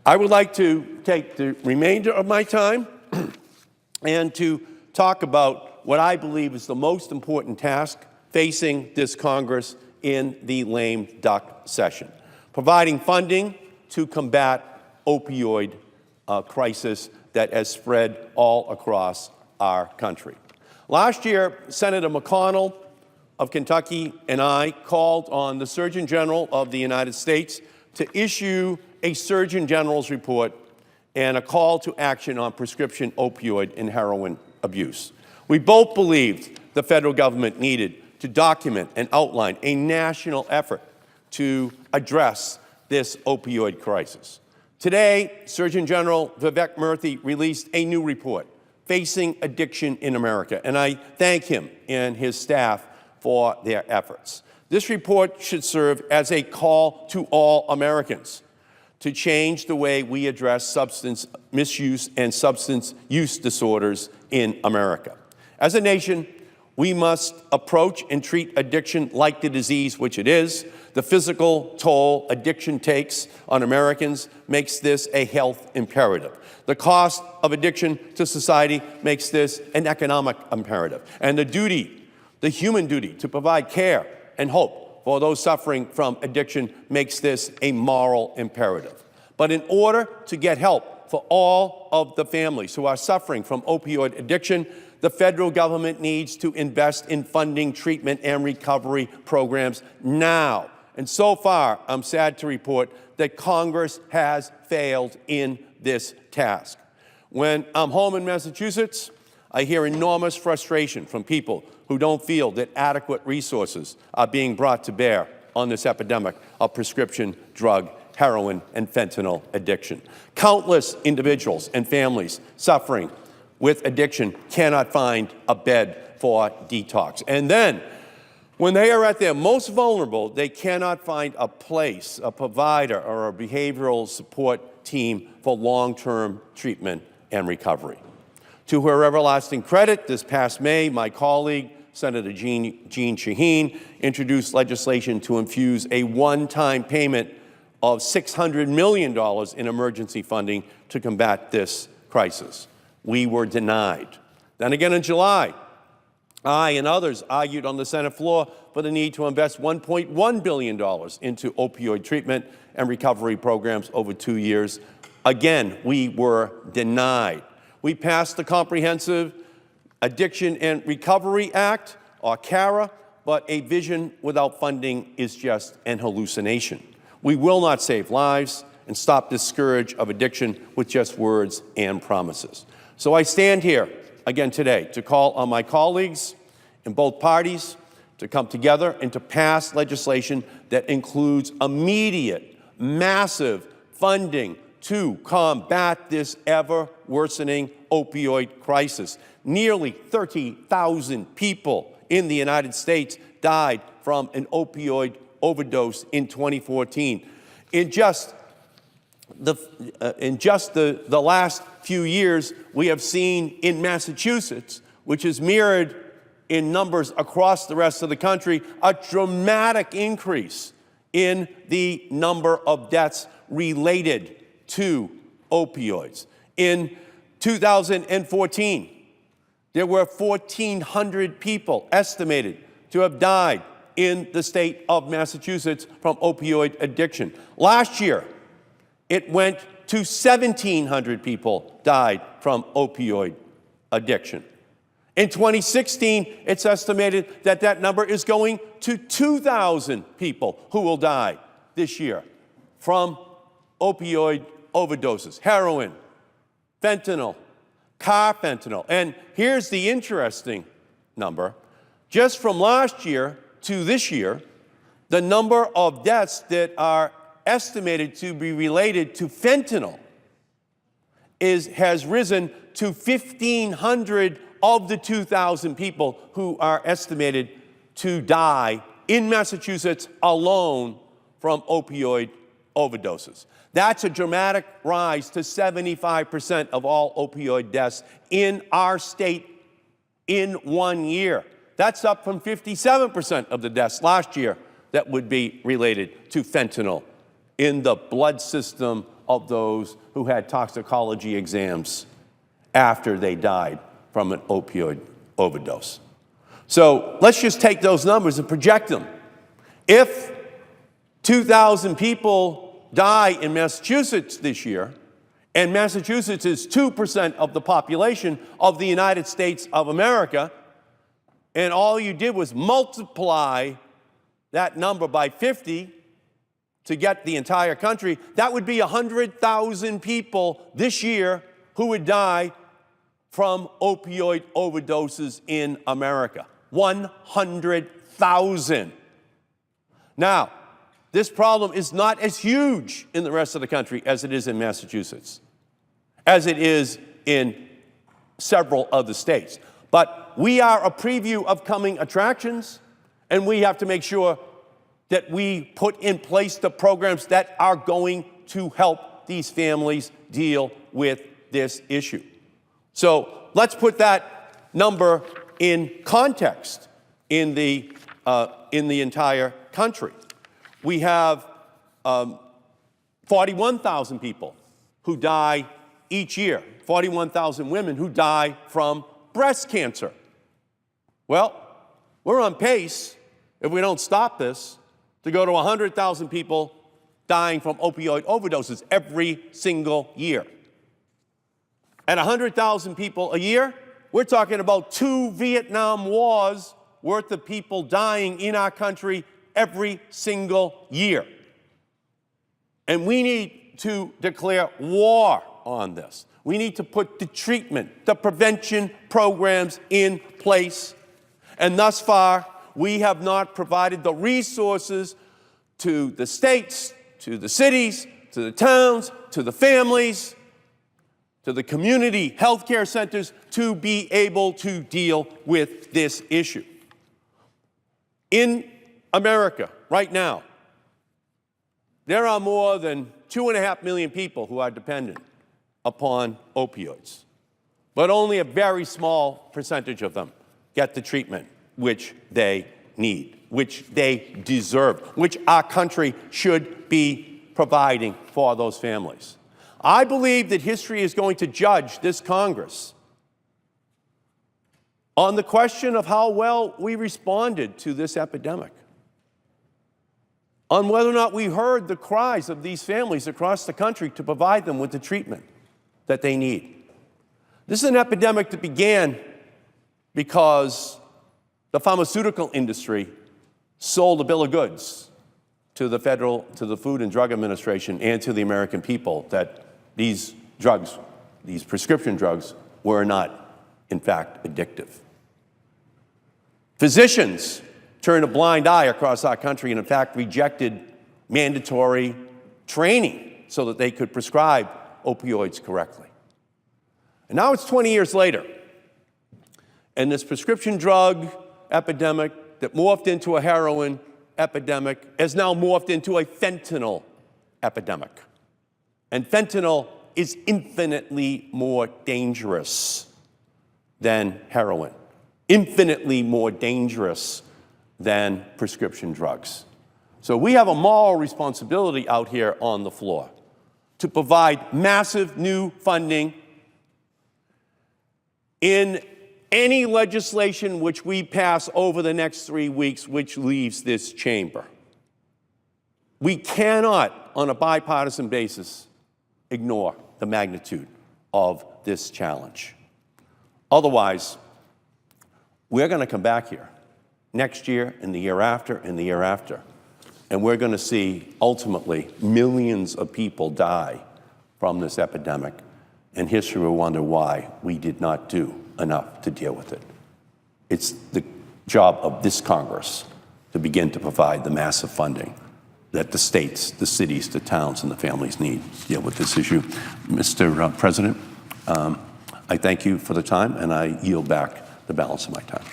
I would like to take the remainder of my time and to talk about what I believe is the most important task facing this Congress in the lame duck session: providing funding to combat opioid crisis that has spread all across our country. Last year, Senator McConnell of Kentucky and I called on the Surgeon General of the United States to issue a Surgeon General's report and a call to action on prescription opioid and heroin abuse. We both believed the federal government needed to document and outline a national effort to address this opioid crisis. Today, Surgeon General Vivek Murthy released a new report, Facing Addiction in America, and I thank him and his staff for their efforts. This report should serve as a call to all Americans to change the way we address substance misuse and substance use disorders in America. As a nation, we must approach and treat addiction like the disease which it is. The physical toll addiction takes on Americans makes this a health imperative. The cost of addiction to society makes this an economic imperative. And the human duty to provide care and hope for those suffering from addiction makes this a moral imperative. But in order to get help for all of the families who are suffering from opioid addiction, the federal government needs to invest in funding treatment and recovery programs now. And so far, I'm sad to report that Congress has failed in this task. When I'm home in Massachusetts, I hear enormous frustration from people who don't feel that adequate resources are being brought to bear on this epidemic of prescription drug, heroin, and fentanyl addiction. Countless individuals and families suffering with addiction cannot find a bed for detox. And then, when they are at their most vulnerable, they cannot find a place, a provider, or a behavioral support team for long-term treatment and recovery. To her everlasting credit, this past May, my colleague, Senator Jeanne Shaheen, introduced legislation to infuse a one-time payment of $600 million in emergency funding to combat this crisis. We were denied. Then again in July, I and others argued on the Senate floor for the need to invest $1.1 billion into opioid treatment and recovery programs over 2 years. Again, we were denied. We passed the Comprehensive Addiction and Recovery Act, or CARA, but a vision without funding is just an hallucination. We will not save lives and stop this scourge of addiction with just words and promises. So I stand here again today to call on my colleagues in both parties to come together and to pass legislation that includes immediate, massive funding to combat this ever-worsening opioid crisis. Nearly 30,000 people in the United States died from an opioid overdose in 2014. In just the last few years, we have seen in Massachusetts, which is mirrored in numbers across the rest of the country, a dramatic increase in the number of deaths related to opioids. In 2014, there were 1,400 people estimated to have died in the state of Massachusetts from opioid addiction. Last year, it went to 1,700 people died from opioid addiction. In 2016, it's estimated that that number is going to 2,000 people who will die this year from opioid overdoses, heroin, fentanyl, carfentanil. And here's the interesting number. Just from last year to this year, the number of deaths that are estimated to be related to fentanyl has risen to 1,500 of the 2,000 people who are estimated to die in Massachusetts alone from opioid overdoses. That's a dramatic rise to 75% of all opioid deaths in our state in 1 year. That's up from 57% of the deaths last year that would be related to fentanyl in the blood system of those who had toxicology exams after they died from an opioid overdose. So let's just take those numbers and project them. If 2,000 people die in Massachusetts this year, and Massachusetts is 2% of the population of the United States of America, and all you did was multiply that number by 50 to get the entire country, that would be 100,000 people this year who would die from opioid overdoses in America. 100,000. Now, this problem is not as huge in the rest of the country as it is in Massachusetts, as it is in several other states. But we are a preview of coming attractions, and we have to make sure that we put in place the programs that are going to help these families deal with this issue. So let's put that number in context in the entire country. We have 41,000 people who die each year, 41,000 women who die from breast cancer. Well, we're on pace, if we don't stop this, to go to 100,000 people dying from opioid overdoses every single year. At 100,000 people a year, we're talking about 2 Vietnam Wars worth of people dying in our country every single year. And we need to declare war on this. We need to put the treatment, the prevention programs in place. And thus far, we have not provided the resources to the states, to the cities, to the towns, to the families, to the community health care centers to be able to deal with this issue. In America, right now, there are more than 2.5 million people who are dependent upon opioids, but only a very small percentage of them get the treatment which they need, which they deserve, which our country should be providing for those families. I believe that history is going to judge this Congress on the question of how well we responded to this epidemic, on whether or not we heard the cries of these families across the country to provide them with the treatment that they need. This is an epidemic that began because the pharmaceutical industry sold a bill of goods to the Food and Drug Administration and to the American people that these drugs, these prescription drugs, were not, in fact, addictive. Physicians turned a blind eye across our country and, in fact, rejected mandatory training so that they could prescribe opioids correctly. And now it's 20 years later, and this prescription drug epidemic that morphed into a heroin epidemic has now morphed into a fentanyl epidemic. And fentanyl is infinitely more dangerous than heroin, infinitely more dangerous than prescription drugs. So we have a moral responsibility out here on the floor to provide massive new funding in any legislation which we pass over the next 3 weeks, which leaves this chamber. We cannot, on a bipartisan basis, ignore the magnitude of this challenge. Otherwise, we're going to come back here next year and the year after and the year after, and we're going to see, ultimately, millions of people die from this epidemic, and history will wonder why we did not do enough to deal with it. It's the job of this Congress to begin to provide the massive funding that the states, the cities, the towns, and the families need to deal with this issue. Mr. President, I thank you for the time, and I yield back the balance of my time.